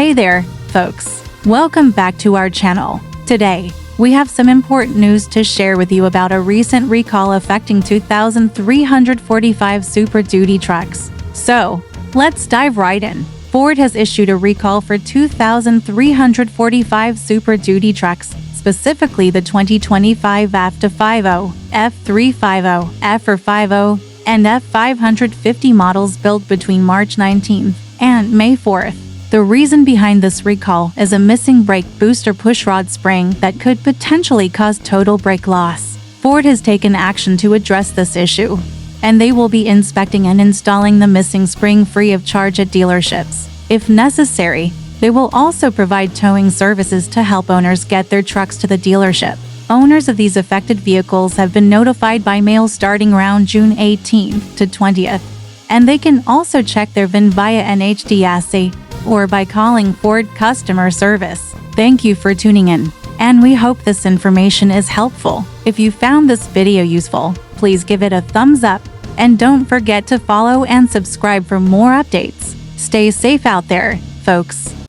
Hey there, folks. Welcome back to our channel. Today, we have some important news to share with you about a recent recall affecting 2,345 Super Duty trucks. So, let's dive right in. Ford has issued a recall for 2,345 Super Duty trucks, specifically the 2025 F250, F350, F450, and F550 models built between March 19th and May 4th. The reason behind this recall is a missing brake booster pushrod spring that could potentially cause total brake loss. Ford has taken action to address this issue, and they will be inspecting and installing the missing spring free of charge at dealerships. If necessary, they will also provide towing services to help owners get their trucks to the dealership. Owners of these affected vehicles have been notified by mail starting around June 18th to 20th, and they can also check their VIN via NHTSA or by calling Ford customer service. Thank you for tuning in, and we hope this information is helpful. If you found this video useful, please give it a thumbs up, and don't forget to follow and subscribe for more updates. Stay safe out there, folks.